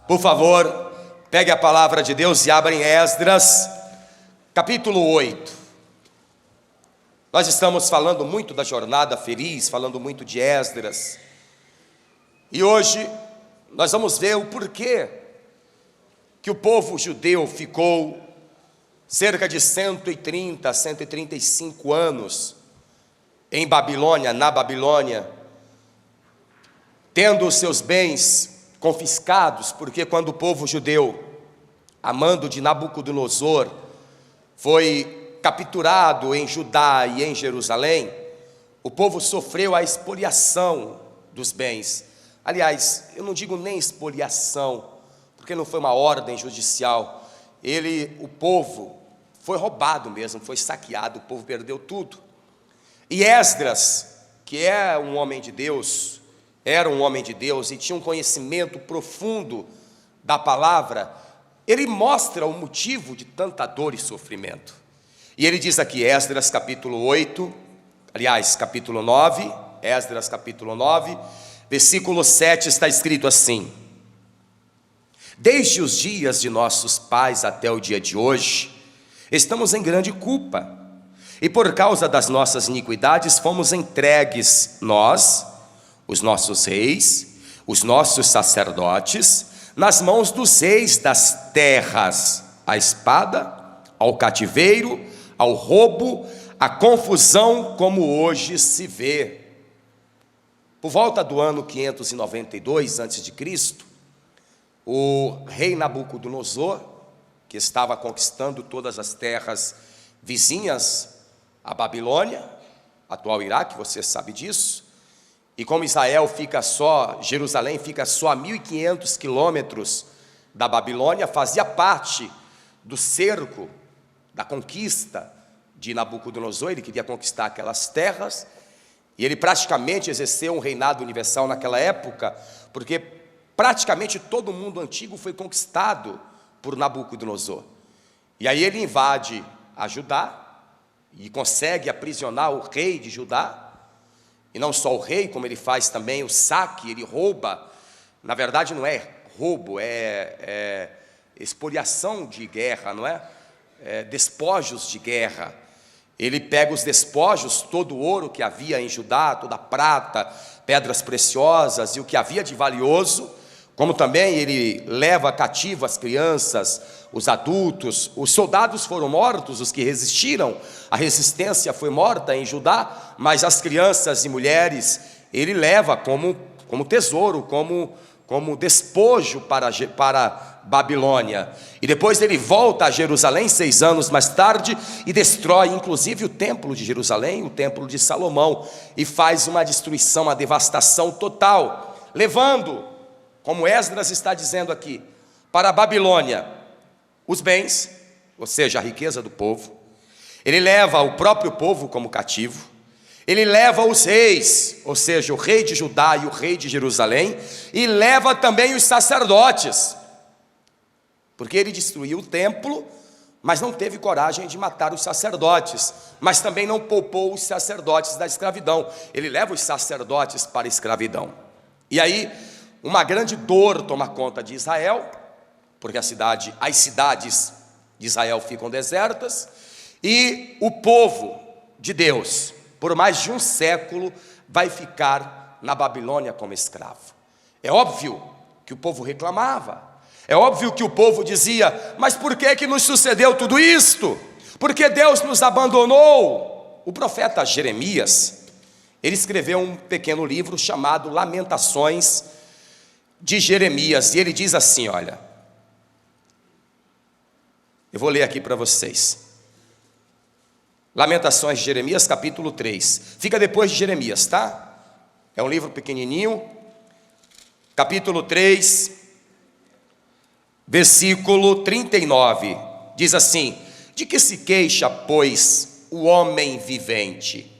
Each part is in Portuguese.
Por favor, pegue a palavra de Deus e abra em Esdras, capítulo 8. Nós estamos falando muito da jornada feliz, falando muito de Esdras. E hoje nós vamos ver o porquê que o povo judeu ficou cerca de 130, 135 anos em Babilônia, na Babilônia, tendo os seus bens confiscados, porque quando o povo judeu, a mando de Nabucodonosor, foi capturado em Judá e em Jerusalém, o povo sofreu a expoliação dos bens. Aliás, eu não digo nem expoliação, porque não foi uma ordem judicial. O povo foi roubado mesmo, foi saqueado, o povo perdeu tudo. E Esdras, que era um homem de Deus e tinha um conhecimento profundo da palavra, ele mostra o motivo de tanta dor e sofrimento. E ele diz aqui, Esdras capítulo 8, aliás, capítulo 9, Esdras capítulo 9, versículo 7, está escrito assim: desde os dias de nossos pais até o dia de hoje, estamos em grande culpa, e por causa das nossas iniquidades fomos entregues, nós, os nossos reis, os nossos sacerdotes, nas mãos dos reis das terras, à espada, ao cativeiro, ao roubo, à confusão, como hoje se vê. Por volta do ano 592 a.C., o rei Nabucodonosor, que estava conquistando todas as terras vizinhas à Babilônia, atual Iraque, você sabe disso, e como Jerusalém fica só a 1.500 quilômetros da Babilônia, fazia parte do cerco, da conquista de Nabucodonosor. Ele queria conquistar aquelas terras, e ele praticamente exerceu um reinado universal naquela época, porque praticamente todo o mundo antigo foi conquistado por Nabucodonosor. E aí ele invade a Judá, e consegue aprisionar o rei de Judá, e não só o rei, como ele faz também o saque, ele rouba. Na verdade não é roubo, é expoliação de guerra, não é? Despojos de guerra. Ele pega os despojos, todo o ouro que havia em Judá, toda a prata, pedras preciosas e o que havia de valioso, como também ele leva cativo as crianças, os adultos. Os soldados foram mortos, os que resistiram, a resistência foi morta em Judá, mas as crianças e mulheres ele leva como tesouro, como despojo para Babilônia. E depois ele volta a Jerusalém 6 anos mais tarde e destrói inclusive o templo de Jerusalém, o templo de Salomão, e faz uma destruição, uma devastação total, levando, como Esdras está dizendo aqui, para a Babilônia os bens, ou seja, a riqueza do povo. Ele leva o próprio povo como cativo. Ele leva os reis, ou seja, o rei de Judá e o rei de Jerusalém, e leva também os sacerdotes, porque ele destruiu o templo, mas não teve coragem de matar os sacerdotes, mas também não poupou os sacerdotes da escravidão. Ele leva os sacerdotes para a escravidão. E aí uma grande dor toma conta de Israel, porque as cidades de Israel ficam desertas, e o povo de Deus, por mais de um século, vai ficar na Babilônia como escravo. É óbvio que o povo reclamava, é óbvio que o povo dizia: mas por que nos sucedeu tudo isto? Por que Deus nos abandonou? O profeta Jeremias, ele escreveu um pequeno livro chamado Lamentações de Jeremias, e ele diz assim, olha, eu vou ler aqui para vocês, Lamentações de Jeremias, capítulo 3, fica depois de Jeremias, tá? É um livro pequenininho, capítulo 3, versículo 39, diz assim: de que se queixa, pois, o homem vivente?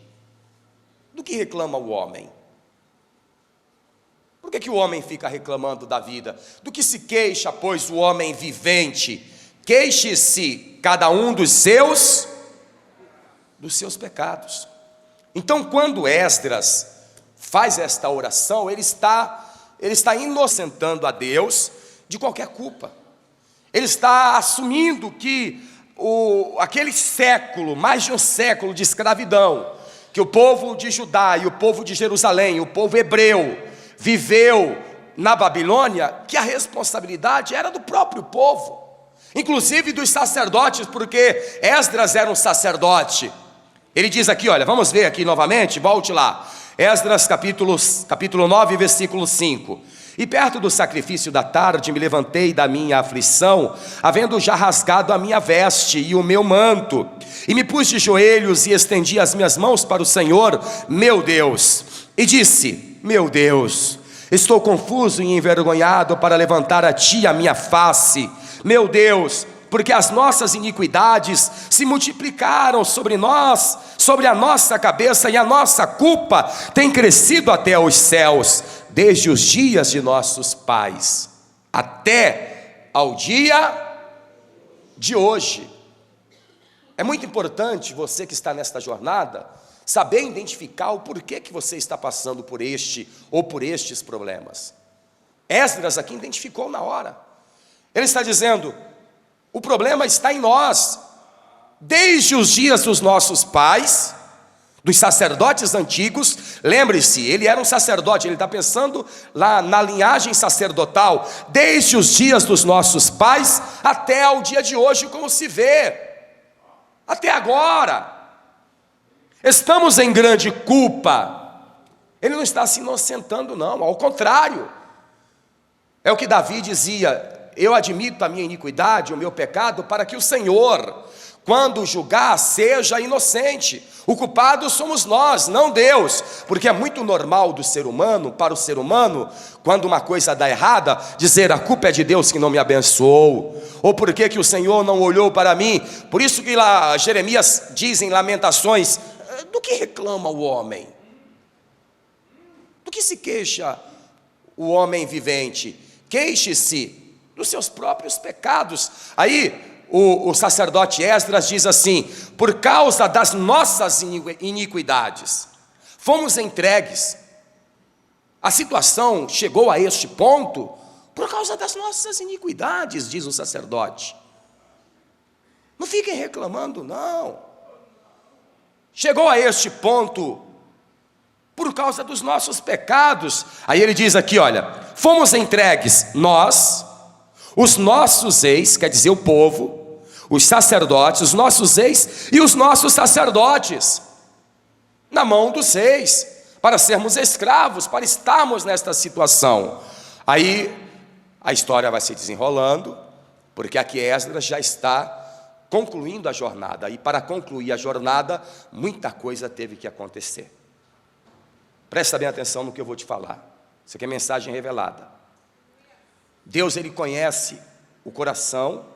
Do que reclama o homem? Por que o homem fica reclamando da vida? Do que se queixa, pois, o homem vivente? Queixe-se cada um dos seus pecados. Então, quando Esdras faz esta oração, ele está inocentando a Deus de qualquer culpa. Ele está assumindo que aquele século, mais de um século de escravidão, que o povo de Judá e o povo de Jerusalém, o povo hebreu, viveu na Babilônia, que a responsabilidade era do próprio povo, inclusive dos sacerdotes, porque Esdras era um sacerdote. Ele diz aqui, olha, vamos ver aqui novamente, volte lá, Esdras capítulo 9, versículo 5. E perto do sacrifício da tarde me levantei da minha aflição, havendo já rasgado a minha veste e o meu manto, e me pus de joelhos e estendi as minhas mãos para o Senhor, meu Deus, e disse: meu Deus, estou confuso e envergonhado para levantar a Ti a minha face, meu Deus, porque as nossas iniquidades se multiplicaram sobre nós, sobre a nossa cabeça, e a nossa culpa tem crescido até os céus, desde os dias de nossos pais, até ao dia de hoje. É muito importante você que está nesta jornada, saber identificar o porquê que você está passando por este ou por estes problemas. Esdras aqui identificou na hora. Ele está dizendo, o problema está em nós, desde os dias dos nossos pais, dos sacerdotes antigos. Lembre-se, ele era um sacerdote, ele está pensando lá na linhagem sacerdotal, desde os dias dos nossos pais até o dia de hoje, como se vê, até agora. Estamos em grande culpa. Ele não está se inocentando, não, ao contrário. É o que Davi dizia: eu admito a minha iniquidade, o meu pecado, para que o Senhor, quando julgar, seja inocente. O culpado somos nós, não Deus, porque é muito normal do ser humano, para o ser humano, quando uma coisa dá errada, dizer: a culpa é de Deus que não me abençoou, ou por que o Senhor não olhou para mim. Por isso que lá Jeremias diz em Lamentações: do que reclama o homem? Do que se queixa o homem vivente? Queixe-se dos seus próprios pecados. Aí o sacerdote Esdras diz assim: por causa das nossas iniquidades fomos entregues. A situação chegou a este ponto por causa das nossas iniquidades, diz o sacerdote. Não fiquem reclamando, não. Chegou a este ponto por causa dos nossos pecados. Aí ele diz aqui, olha, fomos entregues nós, os nossos ex, quer dizer o povo, os sacerdotes, os nossos ex e os nossos sacerdotes, na mão dos reis, para sermos escravos, para estarmos nesta situação. Aí a história vai se desenrolando, porque aqui Esdras já está concluindo a jornada, e para concluir a jornada, muita coisa teve que acontecer. Presta bem atenção no que eu vou te falar. Isso aqui é mensagem revelada. Deus, Ele conhece o coração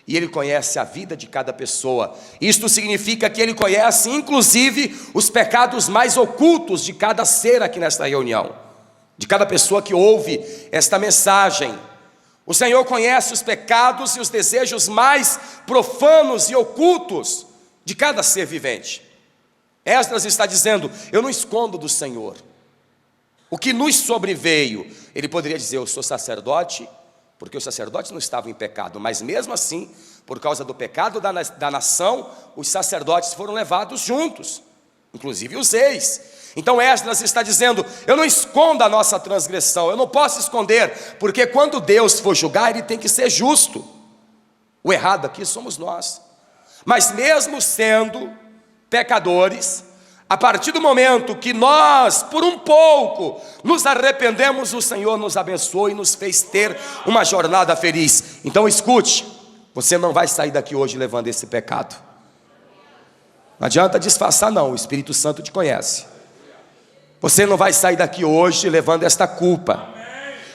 e Ele conhece a vida de cada pessoa. Isto significa que Ele conhece, inclusive, os pecados mais ocultos de cada ser aqui nesta reunião, de cada pessoa que ouve esta mensagem. O Senhor conhece os pecados e os desejos mais profanos e ocultos de cada ser vivente. Esdras está dizendo: eu não escondo do Senhor o que nos sobreveio. Ele poderia dizer: eu sou sacerdote, porque os sacerdotes não estavam em pecado, mas mesmo assim, por causa do pecado da nação, os sacerdotes foram levados juntos, inclusive os reis. Então Esdras está dizendo: eu não escondo a nossa transgressão, eu não posso esconder, porque quando Deus for julgar, Ele tem que ser justo. O errado aqui somos nós. Mas mesmo sendo pecadores, a partir do momento que nós, por um pouco, nos arrependemos, o Senhor nos abençoou e nos fez ter uma jornada feliz. Então escute, você não vai sair daqui hoje levando esse pecado. Não adianta disfarçar não, o Espírito Santo te conhece. Você não vai sair daqui hoje levando esta culpa.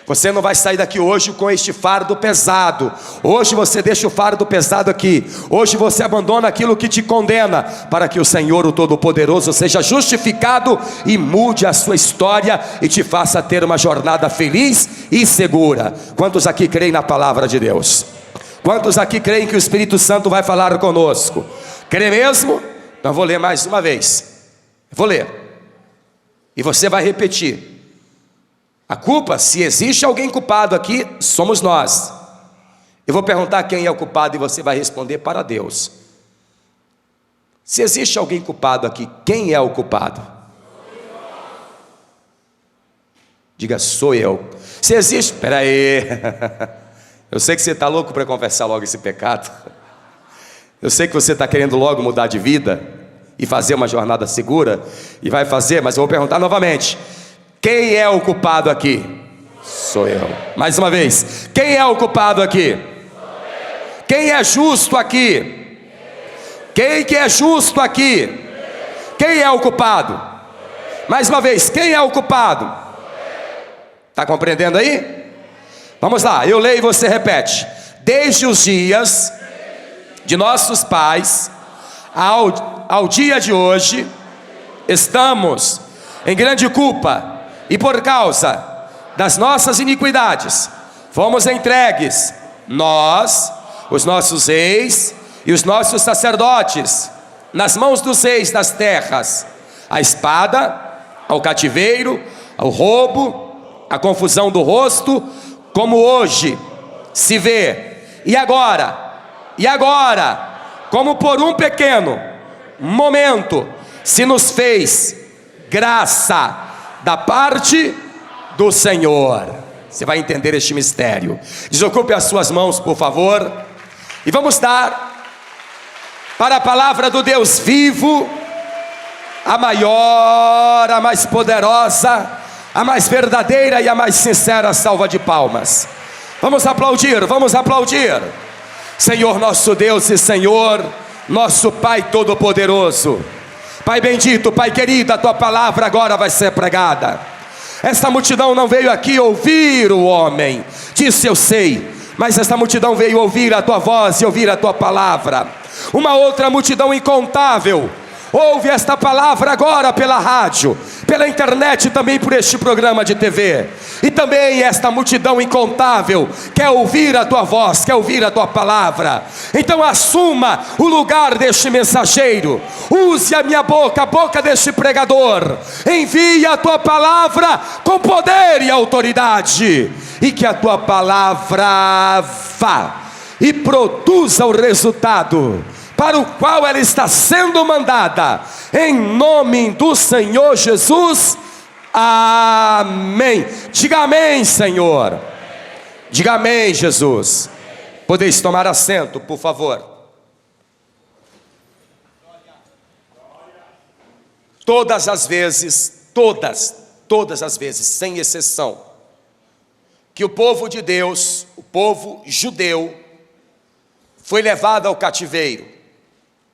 Você não vai sair daqui hoje com este fardo pesado. Hoje você deixa o fardo pesado aqui. Hoje você abandona aquilo que te condena, para que o Senhor, o Todo-Poderoso, seja justificado e mude a sua história e te faça ter uma jornada feliz e segura. Quantos aqui creem na palavra de Deus? Quantos aqui creem que o Espírito Santo vai falar conosco? Crê mesmo? Então vou ler mais uma vez. Vou ler. E você vai repetir. A culpa, se existe alguém culpado aqui, somos nós. Eu vou perguntar quem é o culpado e você vai responder para Deus. Se existe alguém culpado aqui, quem é o culpado? Diga, sou eu. Se existe, espera aí. Eu sei que você está louco para confessar logo esse pecado. Eu sei que você está querendo logo mudar de vida e fazer uma jornada segura, e vai fazer, mas eu vou perguntar novamente: quem é o culpado aqui? Sou eu. Mais uma vez, quem é o culpado aqui? Quem é justo aqui? Quem que é justo aqui? Quem é o culpado? Mais uma vez, quem é o culpado? Está compreendendo aí? Vamos lá, eu leio e você repete. Desde os dias de nossos pais ao dia de hoje, estamos em grande culpa, e por causa das nossas iniquidades fomos entregues, nós, os nossos reis e os nossos sacerdotes, nas mãos dos reis das terras, à espada, ao cativeiro, ao roubo, à confusão do rosto, como hoje se vê. E agora, como por um pequeno momento se nos fez graça da parte do Senhor. Você vai entender este mistério. Desocupe as suas mãos, por favor, e vamos dar para a palavra do Deus vivo a maior, a mais poderosa, a mais verdadeira e a mais sincera salva de palmas. Vamos aplaudir, vamos aplaudir. Senhor nosso Deus e Senhor nosso Pai Todo-Poderoso, Pai bendito, Pai querido, a Tua palavra agora vai ser pregada. Esta multidão não veio aqui ouvir o homem, disse eu sei, mas esta multidão veio ouvir a Tua voz e ouvir a Tua palavra. Uma outra multidão incontável ouve esta palavra agora pela rádio, pela internet, também por este programa de TV. E também esta multidão incontável quer ouvir a Tua voz, quer ouvir a Tua palavra. Então assuma o lugar deste mensageiro, use a minha boca, a boca deste pregador. Envie a Tua palavra com poder e autoridade, e que a Tua palavra vá e produza o resultado para o qual ela está sendo mandada, em nome do Senhor Jesus, amém. Diga amém, Senhor. Diga amém, Jesus. Podeis tomar assento, por favor. Todas as vezes, todas as vezes, sem exceção, que o povo de Deus, o povo judeu, foi levado ao cativeiro,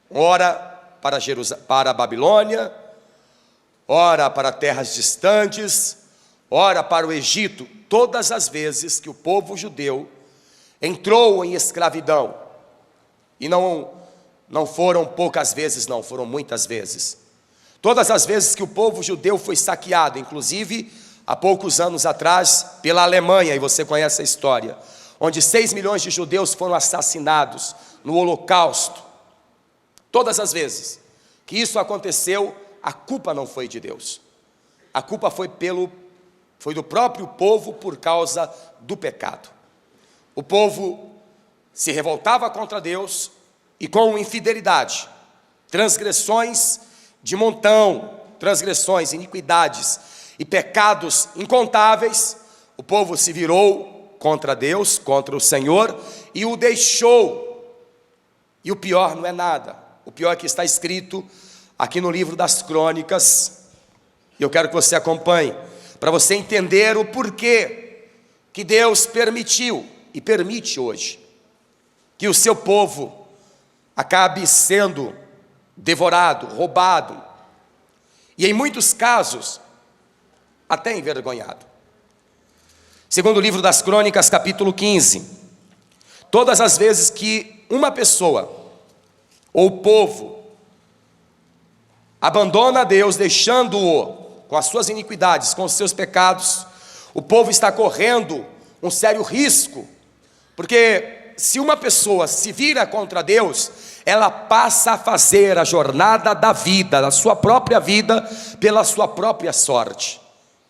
ora para a Babilônia, ora para terras distantes, ora para o Egito. Todas as vezes que o povo judeu entrou em escravidão, e não foram poucas vezes, não, foram muitas vezes. Todas as vezes que o povo judeu foi saqueado, inclusive há poucos anos atrás pela Alemanha, e você conhece a história, onde 6 milhões de judeus foram assassinados no Holocausto. Todas as vezes que isso aconteceu, a culpa não foi de Deus. A culpa foi do próprio povo por causa do pecado. O povo se revoltava contra Deus e com infidelidade, transgressões de montão, transgressões, iniquidades e pecados incontáveis, o povo se virou contra Deus, contra o Senhor, e o deixou. E o pior não é nada. O pior é que está escrito aqui no livro das Crônicas, e eu quero que você acompanhe, para você entender o porquê que Deus permitiu, e permite hoje, que o seu povo acabe sendo devorado, roubado, e em muitos casos, até envergonhado. Segundo o livro das Crônicas, capítulo 15, todas as vezes que uma pessoa ou o povo abandona a Deus, deixando-o com as suas iniquidades, com os seus pecados, o povo está correndo um sério risco, porque se uma pessoa se vira contra Deus, ela passa a fazer a jornada da vida, da sua própria vida, pela sua própria sorte.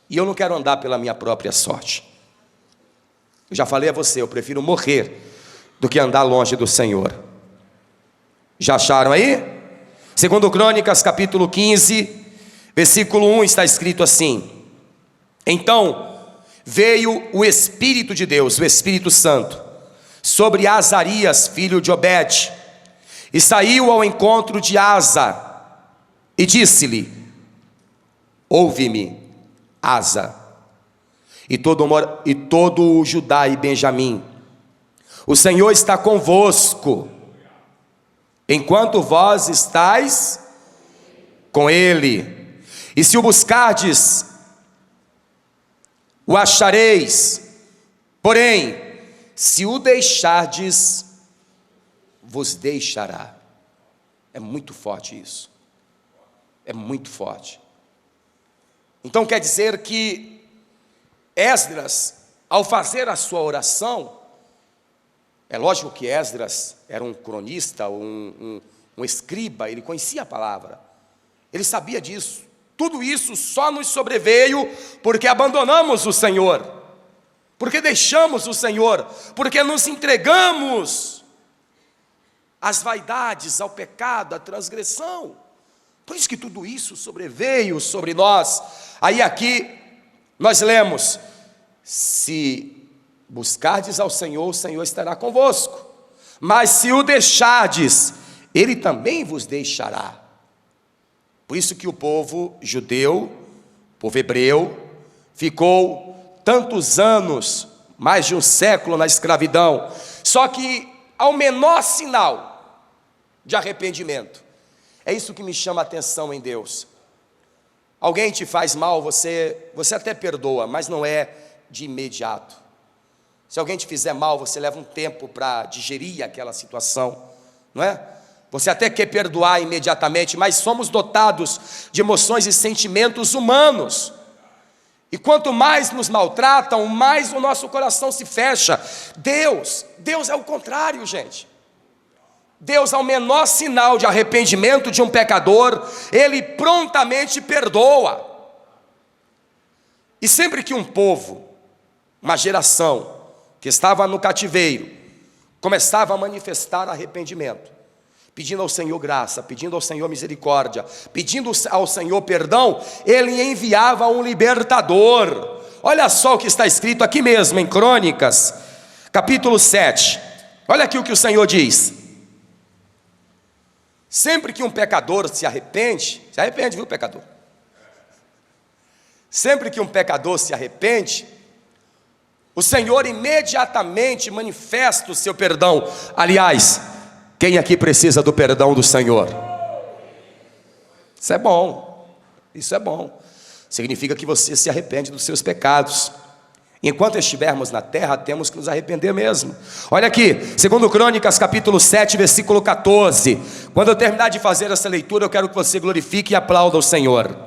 E eu não quero andar pela minha própria sorte. Eu já falei a você, eu prefiro morrer do que andar longe do Senhor. Já acharam aí? Segundo Crônicas, capítulo 15, versículo 1, está escrito assim: então veio o Espírito de Deus, o Espírito Santo, sobre Azarias, filho de Obed, e saiu ao encontro de Asa, e disse-lhe: ouve-me, Asa, e todo o Judá e Benjamim, o Senhor está convosco, enquanto vós estáis com ele, e se o buscardes, o achareis, porém, se o deixardes, vos deixará. É muito forte isso, é muito forte. Então quer dizer que Esdras, ao fazer a sua oração, é lógico que Esdras era um cronista, um escriba, ele conhecia a palavra, ele sabia disso. Tudo isso só nos sobreveio porque abandonamos o Senhor, porque deixamos o Senhor, porque nos entregamos às vaidades, ao pecado, à transgressão. Por isso que tudo isso sobreveio sobre nós. Aí aqui nós lemos: se buscardes ao Senhor, o Senhor estará convosco, mas se o deixardes, Ele também vos deixará. Por isso que o povo judeu, o povo hebreu, ficou tantos anos, mais de um século na escravidão, só que ao menor sinal de arrependimento. É isso que me chama a atenção em Deus. Alguém te faz mal, você até perdoa, mas não é de imediato. Se alguém te fizer mal, você leva um tempo para digerir aquela situação, não é? Você até quer perdoar imediatamente, mas somos dotados de emoções e sentimentos humanos. E quanto mais nos maltratam, mais o nosso coração se fecha. Deus é o contrário, gente. Deus, ao menor sinal de arrependimento de um pecador, Ele prontamente perdoa. E sempre que um povo, uma geração que estava no cativeiro, começava a manifestar arrependimento, pedindo ao Senhor graça, pedindo ao Senhor misericórdia, pedindo ao Senhor perdão, Ele enviava um libertador. Olha só o que está escrito aqui mesmo em Crônicas, capítulo 7. Olha aqui o que o Senhor diz: sempre que um pecador se arrepende, viu, pecador? Sempre que um pecador se arrepende, o Senhor imediatamente manifesta o seu perdão. Aliás, quem aqui precisa do perdão do Senhor? Isso é bom, isso é bom. Significa que você se arrepende dos seus pecados. Enquanto estivermos na terra, temos que nos arrepender mesmo. Olha aqui, segundo Crônicas, capítulo 7, versículo 14. Quando eu terminar de fazer essa leitura, eu quero que você glorifique e aplauda o Senhor.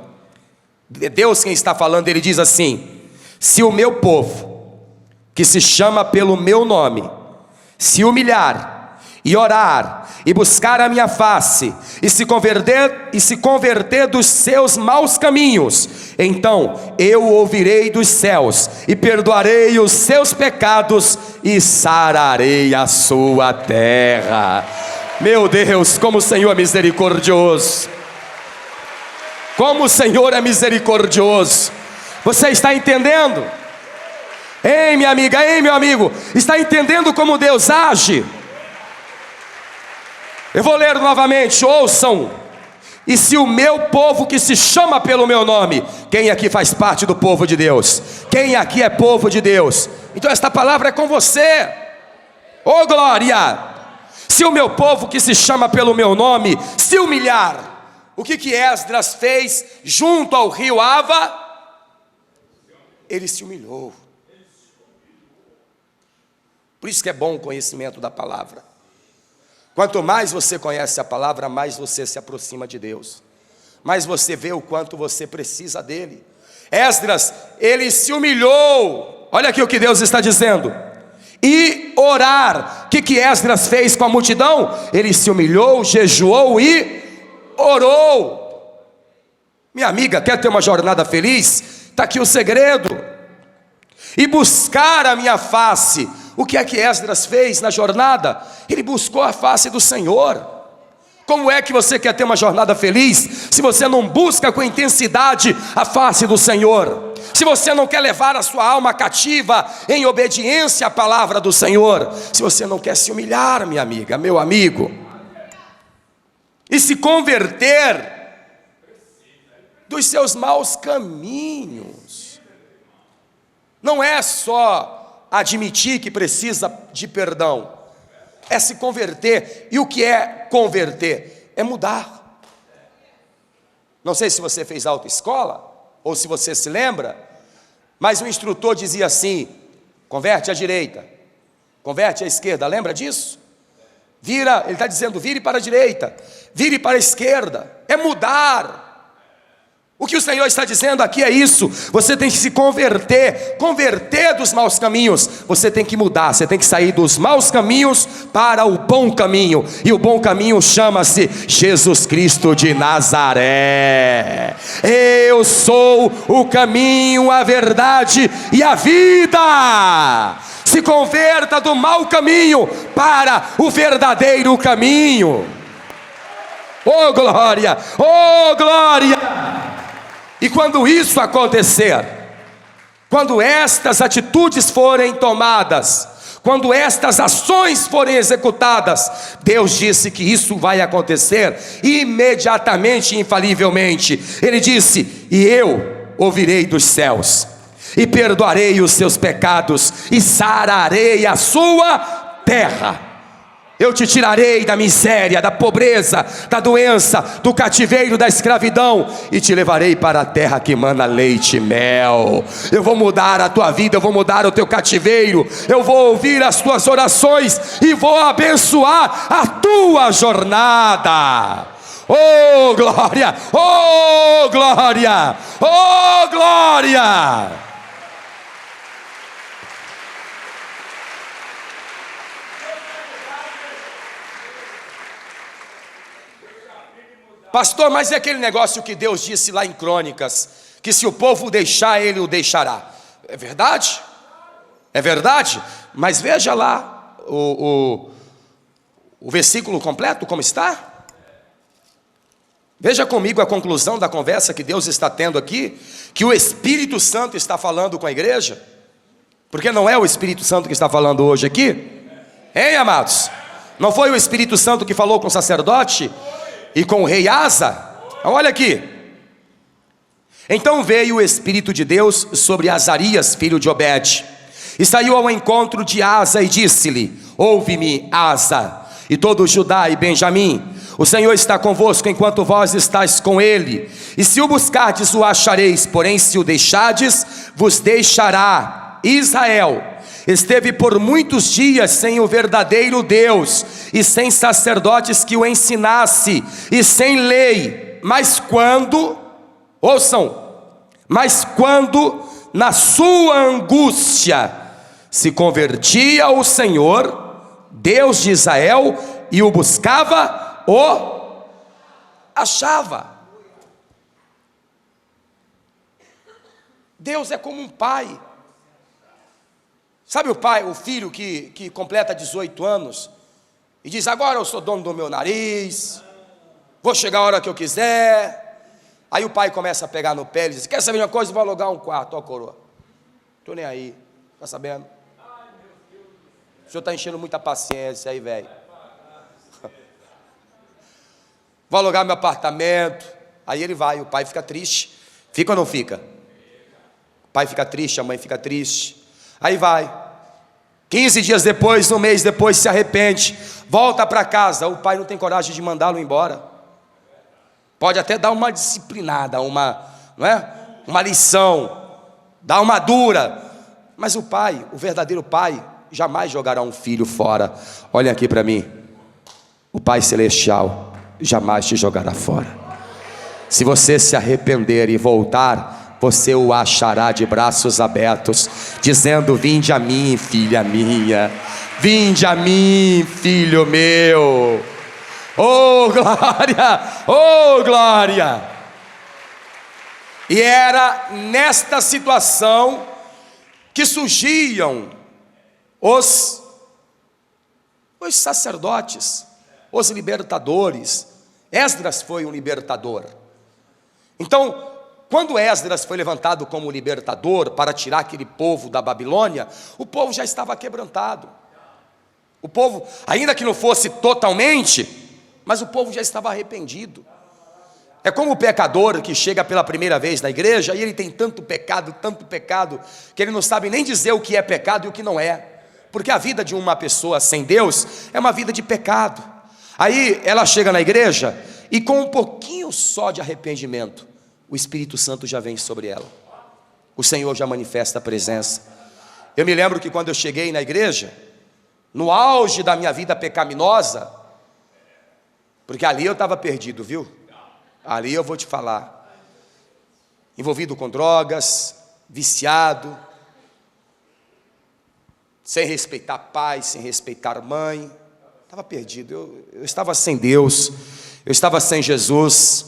Deus quem está falando, Ele diz assim: se o meu povo, que se chama pelo meu nome, se humilhar e orar, e buscar a minha face, e se converter dos seus maus caminhos, então eu ouvirei dos céus, e perdoarei os seus pecados, e sararei a sua terra. Meu Deus, como o Senhor é misericordioso! Como o Senhor é misericordioso! Você está entendendo? Ei, minha amiga, ei, meu amigo, está entendendo como Deus age? Eu vou ler novamente, ouçam: e se o meu povo que se chama pelo meu nome. Quem aqui faz parte do povo de Deus? Quem aqui é povo de Deus? Então esta palavra é com você. Ô glória! Se o meu povo que se chama pelo meu nome se humilhar. O que Esdras fez junto ao rio Ava? Ele se humilhou. Por isso que é bom o conhecimento da palavra. Quanto mais você conhece a palavra, mais você se aproxima de Deus, mais você vê o quanto você precisa dele. Esdras, ele se humilhou. Olha aqui o que Deus está dizendo: e orar. O que Esdras fez com a multidão? Ele se humilhou, jejuou e orou. Minha amiga, quer ter uma jornada feliz? Está aqui o segredo. E buscar a minha face. O que é que Esdras fez na jornada? Ele buscou a face do Senhor. Como é que você quer ter uma jornada feliz se você não busca com intensidade a face do Senhor? Se você não quer levar a sua alma cativa em obediência à palavra do Senhor? Se você não quer se humilhar, minha amiga, meu amigo, e se converter dos seus maus caminhos. Não é só admitir que precisa de perdão, é se converter. E o que é converter? É mudar. Não sei se você fez autoescola, ou se você se lembra, mas o instrutor dizia assim: converte à direita, converte à esquerda, lembra disso? Vira, ele está dizendo, vire para a direita, vire para a esquerda, é mudar. O que o Senhor está dizendo aqui é isso: você tem que se converter dos maus caminhos, você tem que mudar, você tem que sair dos maus caminhos para o bom caminho, e o bom caminho chama-se Jesus Cristo de Nazaré. Eu sou o caminho, a verdade e a vida. Se converta do mau caminho para o verdadeiro caminho. Oh glória, oh glória! E quando isso acontecer, quando estas atitudes forem tomadas, quando estas ações forem executadas, Deus disse que isso vai acontecer imediatamente, infalivelmente. Ele disse: e eu ouvirei dos céus, e perdoarei os seus pecados, e sararei a sua terra. Eu te tirarei da miséria, da pobreza, da doença, do cativeiro, da escravidão, e te levarei para a terra que mana leite e mel. Eu vou mudar a tua vida, eu vou mudar o teu cativeiro, eu vou ouvir as tuas orações e vou abençoar a tua jornada. Oh glória, oh glória, oh glória! Pastor, mas é aquele negócio que Deus disse lá em Crônicas, que se o povo o deixar, ele o deixará. É verdade? É verdade? Mas veja lá o versículo completo, como está. Veja comigo a conclusão da conversa que Deus está tendo aqui, que o Espírito Santo está falando com a igreja. Porque não é o Espírito Santo que está falando hoje aqui? Hein, amados? Não foi o Espírito Santo que falou com o sacerdote e com o rei Asa? Olha aqui. Então veio o Espírito de Deus sobre Azarias, filho de Obed, e saiu ao encontro de Asa e disse-lhe: ouve-me, Asa, e todo Judá e Benjamim, o Senhor está convosco enquanto vós estáis com ele, e se o buscardes o achareis, porém se o deixardes, vos deixará. Israel esteve por muitos dias sem o verdadeiro Deus, e sem sacerdotes que o ensinasse, e sem lei. Mas quando, ouçam, mas quando na sua angústia se convertia ao Senhor, Deus de Israel, e o buscava, o achava. Deus é como um pai. Sabe o pai, o filho que completa 18 anos e diz: agora eu sou dono do meu nariz, vou chegar a hora que eu quiser. Aí o pai começa a pegar no pé e diz: quer saber de uma coisa? Vou alugar um quarto, ó coroa. Estou nem aí, tá sabendo? O senhor está enchendo muita paciência aí, velho. Vou alugar meu apartamento. Aí ele vai, o pai fica triste. Fica ou não fica? O pai fica triste, a mãe fica triste. Aí vai, 15 dias depois, um mês depois, se arrepende, volta para casa. O pai não tem coragem de mandá-lo embora. Pode até dar uma disciplinada, não é? Uma lição, dar uma dura, mas o pai, o verdadeiro pai, jamais jogará um filho fora. Olha aqui para mim, o Pai Celestial jamais te jogará fora. Se você se arrepender e voltar, você o achará de braços abertos, dizendo: vinde a mim, filha minha, vinde a mim, filho meu. Oh glória, oh glória. E era nesta situação que surgiam os sacerdotes, os libertadores. Esdras foi um libertador. Então, quando Esdras foi levantado como libertador para tirar aquele povo da Babilônia, o povo já estava quebrantado. O povo, ainda que não fosse totalmente, mas o povo já estava arrependido. É como o pecador que chega pela primeira vez na igreja e ele tem tanto pecado, que ele não sabe nem dizer o que é pecado e o que não é. Porque a vida de uma pessoa sem Deus é uma vida de pecado. Aí ela chega na igreja e com um pouquinho só de arrependimento, o Espírito Santo já vem sobre ela. O Senhor já manifesta a presença. Eu me lembro que quando eu cheguei na igreja, no auge da minha vida pecaminosa, porque ali eu estava perdido, viu? Ali eu vou te falar. Envolvido com drogas, viciado, sem respeitar pai, sem respeitar mãe. Estava perdido, eu estava sem Deus, eu estava sem Jesus.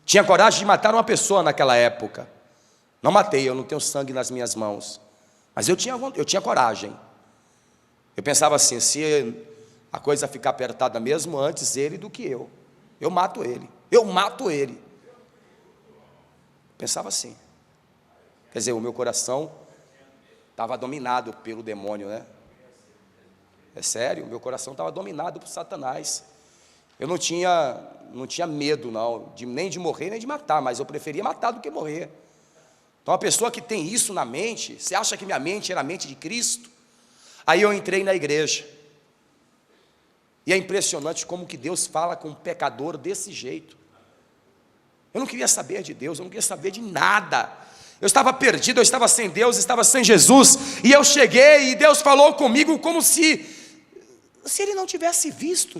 Tinha coragem de matar uma pessoa naquela época. Não matei, eu não tenho sangue nas minhas mãos, mas eu tinha coragem. Eu pensava assim, se a coisa ficar apertada mesmo, antes ele do que eu mato ele. Pensava assim. Quer dizer, o meu coração estava dominado pelo demônio, né? É sério, meu coração estava dominado por Satanás. Eu não tinha medo não, nem de morrer, nem de matar, mas eu preferia matar do que morrer. Então a pessoa que tem isso na mente, você acha que minha mente era a mente de Cristo? Aí eu entrei na igreja. E é impressionante como que Deus fala com um pecador desse jeito. Eu não queria saber de Deus, eu não queria saber de nada. Eu estava perdido, eu estava sem Deus, estava sem Jesus. E eu cheguei e Deus falou comigo como se Ele não tivesse visto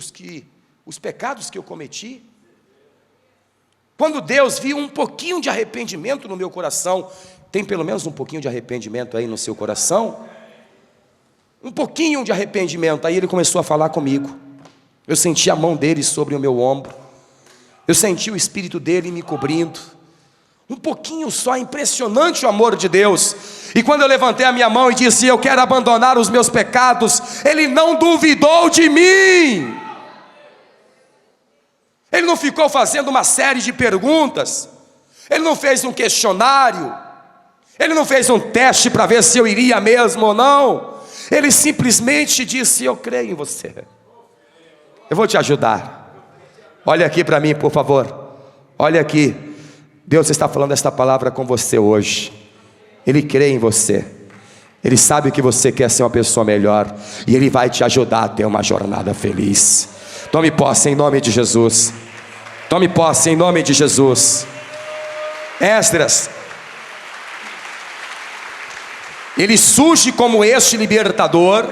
os pecados que eu cometi. Quando Deus viu um pouquinho de arrependimento no meu coração, tem pelo menos um pouquinho de arrependimento aí no seu coração? Um pouquinho de arrependimento, aí Ele começou a falar comigo. Eu senti a mão dele sobre o meu ombro, eu senti o Espírito dele me cobrindo, um pouquinho só, impressionante o amor de Deus. E quando eu levantei a minha mão e disse, eu quero abandonar os meus pecados, Ele não duvidou de mim. Ele não ficou fazendo uma série de perguntas, Ele não fez um questionário, Ele não fez um teste para ver se eu iria mesmo ou não. Ele simplesmente disse, eu creio em você, eu vou te ajudar. Olha aqui para mim, por favor. Olha aqui. Deus está falando esta palavra com você hoje. Ele crê em você. Ele sabe que você quer ser uma pessoa melhor. E Ele vai te ajudar a ter uma jornada feliz. Tome posse em nome de Jesus. Tome posse em nome de Jesus. Esdras, ele surge como este libertador.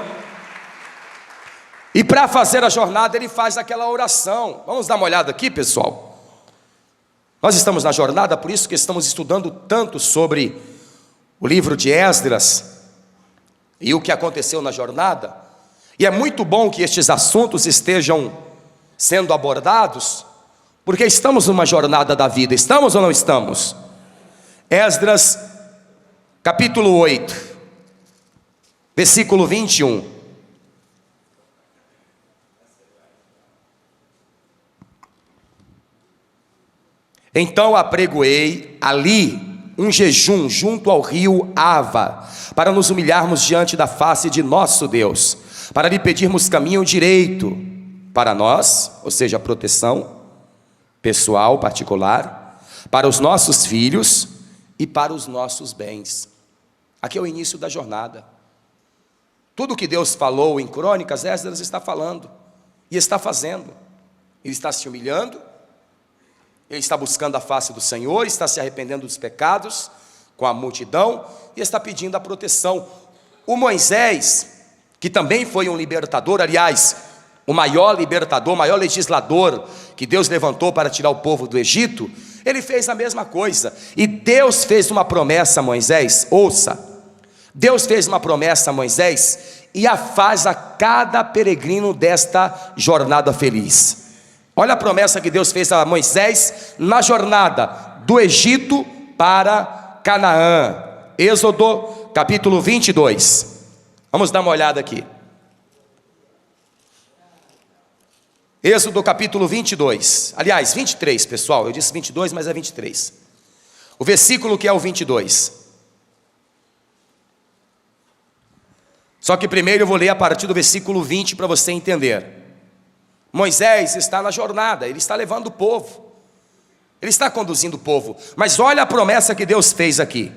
E para fazer a jornada ele faz aquela oração. Vamos dar uma olhada aqui, pessoal. Nós estamos na jornada, por isso que estamos estudando tanto sobre o livro de Esdras e o que aconteceu na jornada. E é muito bom que estes assuntos estejam sendo abordados, porque estamos numa jornada da vida. Estamos ou não estamos? Esdras, capítulo 8, versículo 21. Então apregoei ali um jejum junto ao rio Ava, para nos humilharmos diante da face de nosso Deus, para lhe pedirmos caminho direito para nós, ou seja, proteção pessoal, particular, para os nossos filhos e para os nossos bens. Aqui é o início da jornada. Tudo que Deus falou em Crônicas, Esdras está falando e está fazendo. Ele está se humilhando, ele está buscando a face do Senhor, está se arrependendo dos pecados com a multidão e está pedindo a proteção. O Moisés, que também foi um libertador, aliás, o maior libertador, o maior legislador que Deus levantou para tirar o povo do Egito, ele fez a mesma coisa. E Deus fez uma promessa a Moisés, ouça, Deus fez uma promessa a Moisés e a faz a cada peregrino desta jornada feliz. Olha a promessa que Deus fez a Moisés na jornada do Egito para Canaã. Êxodo capítulo 22. Vamos dar uma olhada aqui. Êxodo capítulo 22. Aliás, 23, pessoal. Eu disse 22, mas é 23. O versículo que é o 22. Só que primeiro eu vou ler a partir do versículo 20 para você entender. Moisés está na jornada, ele está levando o povo. Ele está conduzindo o povo. Mas olha a promessa que Deus fez aqui.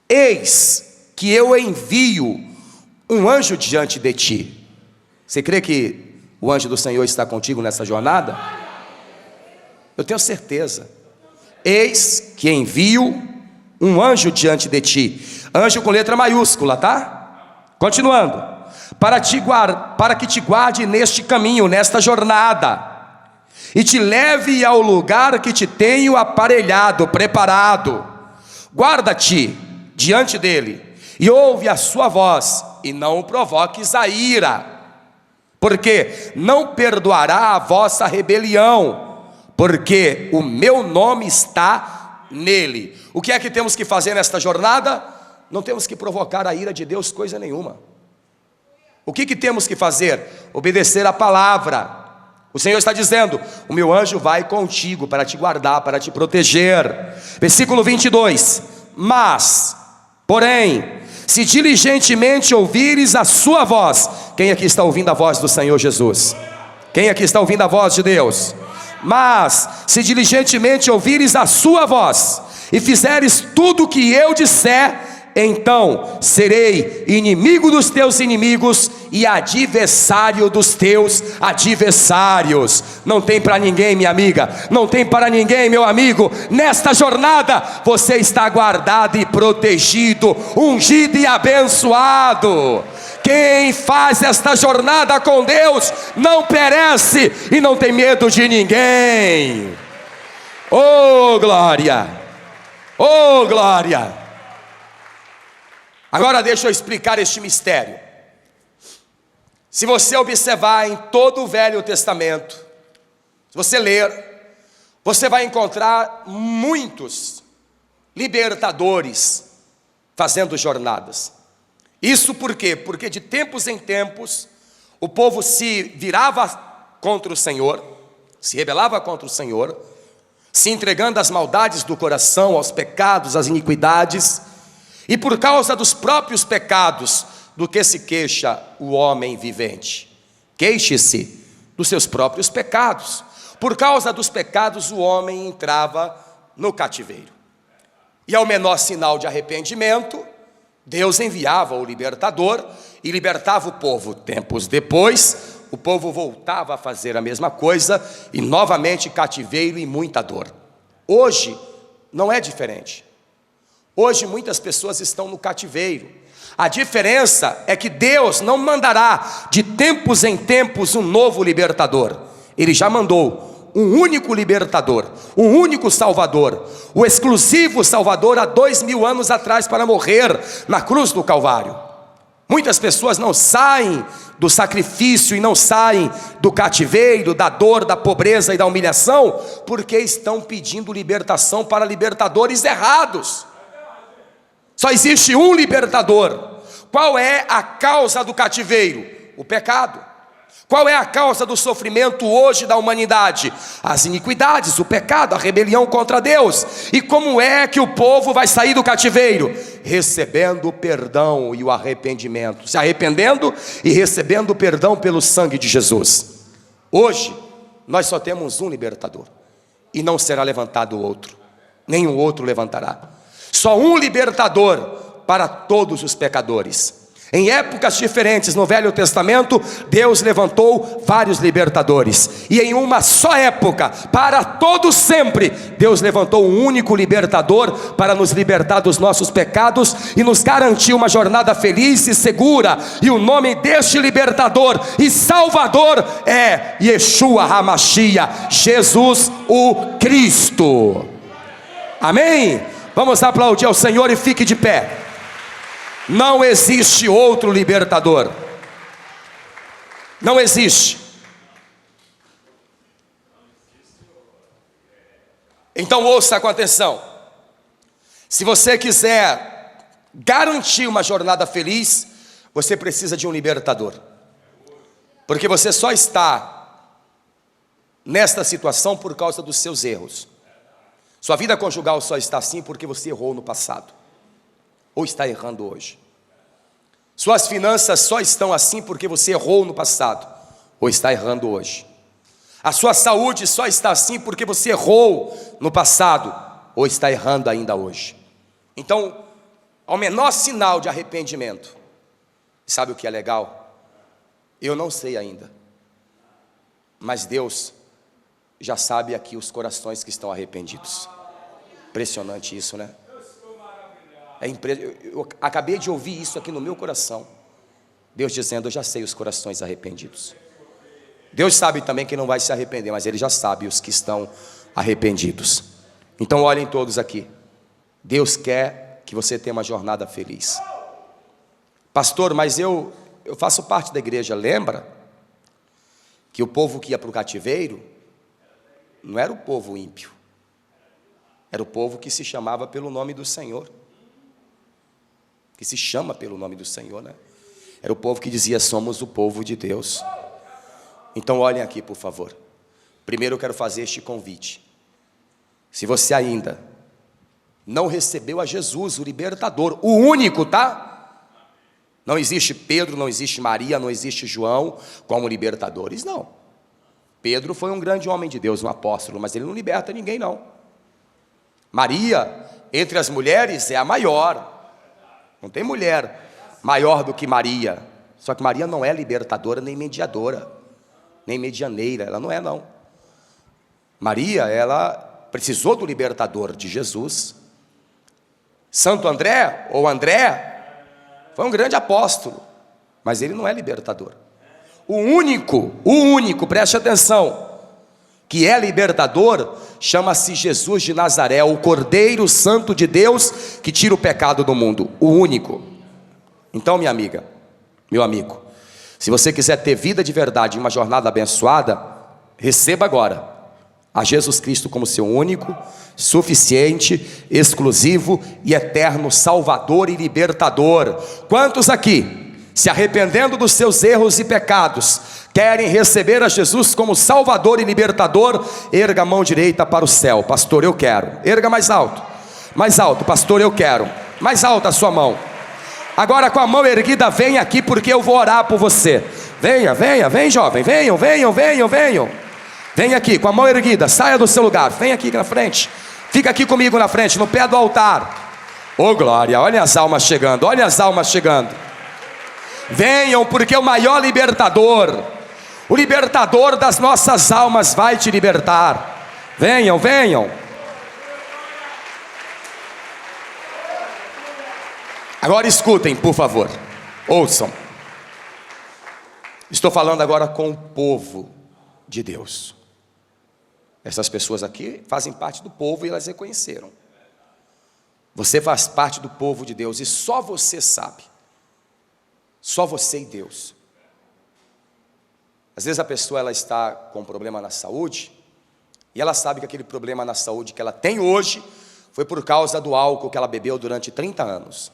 Eis que eu envio um anjo diante de ti. Você crê que o anjo do Senhor está contigo nessa jornada? Eu tenho certeza. Eis que envio um anjo diante de ti. Anjo com letra maiúscula, tá? Continuando. Para que te guarde neste caminho, nesta jornada, e te leve ao lugar que te tenho aparelhado, preparado. Guarda-te diante dele, e ouve a sua voz, e não o provoques a ira, porque não perdoará a vossa rebelião, porque o meu nome está nele. O que é que temos que fazer nesta jornada? Não temos que provocar a ira de Deus coisa nenhuma. O que temos que fazer? Obedecer a palavra. O Senhor está dizendo: o meu anjo vai contigo para te guardar, para te proteger. Versículo 22. Mas, porém, se diligentemente ouvires a sua voz. Quem aqui está ouvindo a voz do Senhor Jesus? Quem aqui está ouvindo a voz de Deus? Mas, se diligentemente ouvires a sua voz, e fizeres tudo o que eu disser, então serei inimigo dos teus inimigos e adversário dos teus adversários. Não tem para ninguém, minha amiga, não tem para ninguém, meu amigo. Nesta jornada você está guardado e protegido, ungido e abençoado. Quem faz esta jornada com Deus não perece e não tem medo de ninguém. Oh glória, oh glória. Agora deixa eu explicar este mistério. Se você observar em todo o Velho Testamento, se você ler, você vai encontrar muitos libertadores fazendo jornadas. Isso por quê? Porque de tempos em tempos o povo se virava contra o Senhor, se rebelava contra o Senhor, se entregando às maldades do coração, aos pecados, às iniquidades. E por causa dos próprios pecados, do que se queixa o homem vivente? Queixe-se dos seus próprios pecados. Por causa dos pecados, o homem entrava no cativeiro. E ao menor sinal de arrependimento, Deus enviava o libertador e libertava o povo. Tempos depois, o povo voltava a fazer a mesma coisa e novamente cativeiro e muita dor. Hoje não é diferente. Hoje muitas pessoas estão no cativeiro. A diferença é que Deus não mandará de tempos em tempos um novo libertador. Ele já mandou um único libertador, um único salvador, o exclusivo salvador há 2000 anos atrás para morrer na cruz do Calvário. Muitas pessoas não saem do sacrifício e não saem do cativeiro, da dor, da pobreza e da humilhação, porque estão pedindo libertação para libertadores errados. Só existe um libertador. Qual é a causa do cativeiro? O pecado. Qual é a causa do sofrimento hoje da humanidade? As iniquidades, o pecado, a rebelião contra Deus. E como é que o povo vai sair do cativeiro? Recebendo o perdão e o arrependimento, se arrependendo e recebendo o perdão pelo sangue de Jesus. Hoje nós só temos um libertador, e não será levantado outro, nenhum outro levantará. Só um libertador para todos os pecadores. Em épocas diferentes no Velho Testamento, Deus levantou vários libertadores. E em uma só época, para todos sempre, Deus levantou um único libertador para nos libertar dos nossos pecados e nos garantir uma jornada feliz e segura. E o nome deste libertador e salvador é Yeshua HaMashiach, Jesus o Cristo. Amém? Vamos aplaudir ao Senhor e fique de pé. Não existe outro libertador. Não existe. Então ouça com atenção. Se você quiser garantir uma jornada feliz, você precisa de um libertador. Porque você só está nesta situação por causa dos seus erros. Sua vida conjugal só está assim porque você errou no passado, ou está errando hoje. Suas finanças só estão assim porque você errou no passado, ou está errando hoje. A sua saúde só está assim porque você errou no passado, ou está errando ainda hoje. Então, ao menor sinal de arrependimento, sabe o que é legal? Eu não sei ainda, mas Deus já sabe aqui os corações que estão arrependidos. Impressionante isso, né? Eu acabei de ouvir isso aqui no meu coração. Deus dizendo: eu já sei os corações arrependidos. Deus sabe também quem não vai se arrepender, mas Ele já sabe os que estão arrependidos. Então olhem todos aqui. Deus quer que você tenha uma jornada feliz. Pastor, mas eu faço parte da igreja. Lembra que o povo que ia para o cativeiro não era o povo ímpio, era o povo que se chamava pelo nome do Senhor, que se chama pelo nome do Senhor, né? Era o povo que dizia: somos o povo de Deus. Então olhem aqui, por favor. Primeiro eu quero fazer este convite. Se você ainda não recebeu a Jesus, o libertador, o único, tá? Não existe Pedro, não existe Maria, não existe João como libertadores, não. Pedro foi um grande homem de Deus, um apóstolo, mas ele não liberta ninguém, não. Maria, entre as mulheres, é a maior. Não tem mulher maior do que Maria. Só que Maria não é libertadora, nem mediadora, nem medianeira, ela não é, não. Maria, ela precisou do libertador, de Jesus. Santo André, ou André, foi um grande apóstolo, mas ele não é libertador. O único, preste atenção, que é libertador, chama-se Jesus de Nazaré, o Cordeiro Santo de Deus, que tira o pecado do mundo, o único. Então, minha amiga, meu amigo, se você quiser ter vida de verdade, uma jornada abençoada, receba agora a Jesus Cristo como seu único, suficiente, exclusivo e eterno Salvador e Libertador. Quantos aqui, se arrependendo dos seus erros e pecados, querem receber a Jesus como Salvador e Libertador? Erga a mão direita para o céu. Pastor, eu quero. Erga mais alto, pastor, eu quero. Mais alta a sua mão. Agora, com a mão erguida, vem aqui, porque eu vou orar por você. Vem jovem, venham. Vem aqui, com a mão erguida, saia do seu lugar, vem aqui na frente. Fica aqui comigo na frente, no pé do altar. Oh glória, olha as almas chegando, Venham, porque o maior libertador, o libertador das nossas almas vai te libertar. Venham. Agora escutem, por favor, ouçam. Estou falando agora com o povo de Deus. Essas pessoas aqui fazem parte do povo e elas reconheceram. Você faz parte do povo de Deus e só você sabe. Só você e Deus. Às vezes a pessoa ela está com um problema na saúde e ela sabe que aquele problema na saúde que ela tem hoje foi por causa do álcool que ela bebeu durante 30 anos.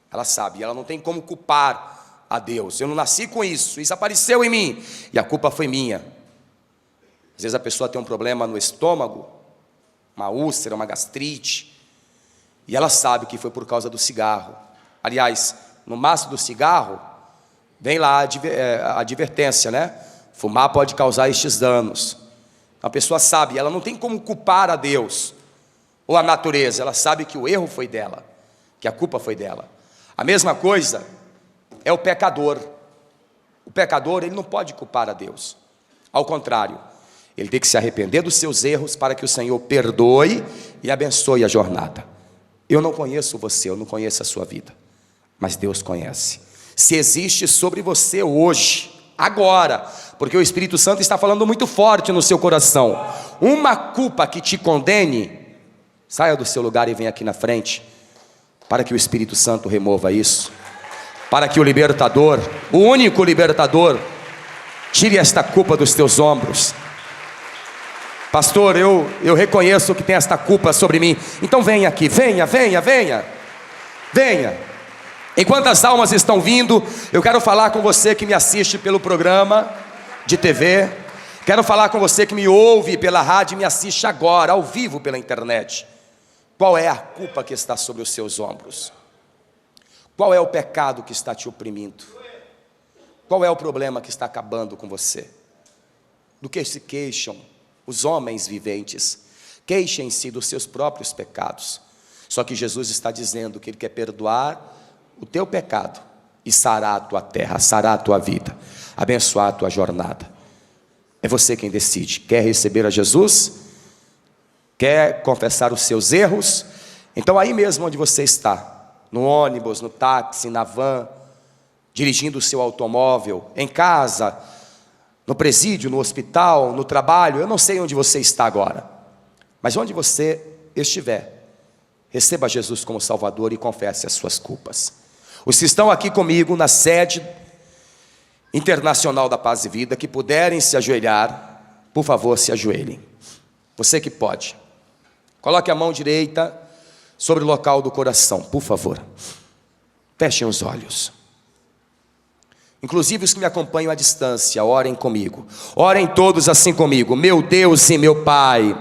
Ela sabe, ela não tem como culpar a Deus. Eu não nasci com isso, isso apareceu em mim e a culpa foi minha. Às vezes a pessoa tem um problema no estômago, uma úlcera, uma gastrite, e ela sabe que foi por causa do cigarro. Aliás, no maço do cigarro, vem lá a advertência, né? Fumar pode causar estes danos. A pessoa sabe, ela não tem como culpar a Deus ou a natureza. Ela sabe que o erro foi dela, que a culpa foi dela. A mesma coisa é o pecador. O pecador, ele não pode culpar a Deus. Ao contrário, ele tem que se arrepender dos seus erros para que o Senhor perdoe e abençoe a jornada. Eu não conheço você, eu não conheço a sua vida, mas Deus conhece. Se existe sobre você hoje, agora, porque o Espírito Santo está falando muito forte no seu coração, uma culpa que te condene, saia do seu lugar e venha aqui na frente, para que o Espírito Santo remova isso, para que o libertador, o único libertador, tire esta culpa dos teus ombros. Pastor, eu reconheço que tem esta culpa sobre mim. Então venha aqui, venha. Enquanto as almas estão vindo, eu quero falar com você que me assiste pelo programa de TV. Quero falar com você que me ouve pela rádio e me assiste agora, ao vivo pela internet. Qual é a culpa que está sobre os seus ombros? Qual é o pecado que está te oprimindo? Qual é o problema que está acabando com você? Do que se queixam os homens viventes? Queixem-se dos seus próprios pecados. Só que Jesus está dizendo que Ele quer perdoar o teu pecado e sarar a tua terra, sarar a tua vida, abençoar a tua jornada. É você quem decide. Quer receber a Jesus? Quer confessar os seus erros? Então aí mesmo onde você está, no ônibus, no táxi, na van, dirigindo o seu automóvel, em casa, no presídio, no hospital, no trabalho, eu não sei onde você está agora, mas onde você estiver, receba Jesus como Salvador e confesse as suas culpas. Os que estão aqui comigo na sede internacional da Paz e Vida, que puderem se ajoelhar, por favor, se ajoelhem. Você que pode, coloque a mão direita sobre o local do coração, por favor. Fechem os olhos. Inclusive os que me acompanham à distância, orem comigo. Orem todos assim comigo. Meu Deus e meu Pai.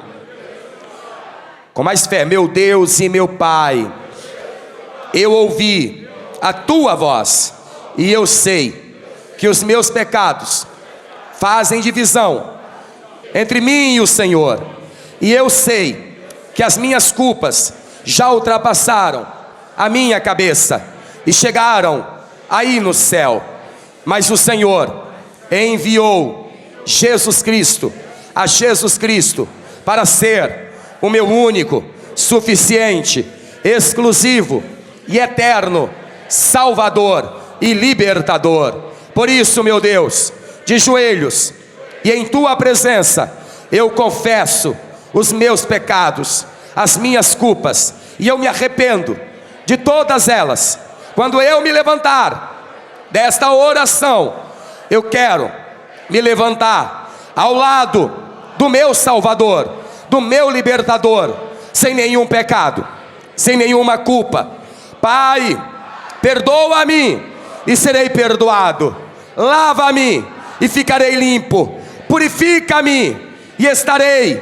Com mais fé. Meu Deus e meu Pai. Eu ouvi a tua voz e eu sei que os meus pecados fazem divisão entre mim e o Senhor. E eu sei que as minhas culpas já ultrapassaram a minha cabeça e chegaram aí no céu. Mas o Senhor enviou Jesus Cristo, a Jesus Cristo, para ser o meu único, suficiente, exclusivo e eterno Salvador e libertador. Por isso, meu Deus, de joelhos e em tua presença, eu confesso os meus pecados, as minhas culpas, e eu me arrependo de todas elas. Quando eu me levantar desta oração, eu quero me levantar ao lado do meu Salvador, do meu libertador, sem nenhum pecado, sem nenhuma culpa. Pai, perdoa-me e serei perdoado. Lava-me e ficarei limpo. Purifica-me e estarei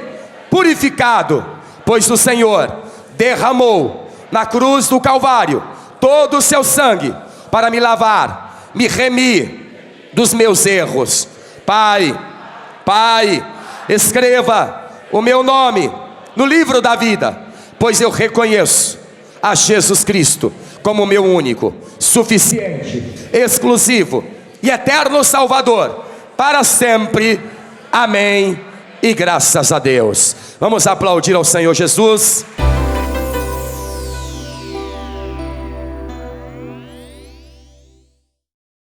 purificado, pois o Senhor derramou na cruz do Calvário todo o seu sangue para me lavar, me remir dos meus erros. Pai, escreva o meu nome no livro da vida, pois eu reconheço a Jesus Cristo como meu único, suficiente, exclusivo e eterno Salvador, para sempre. Amém e graças a Deus. Vamos aplaudir ao Senhor Jesus.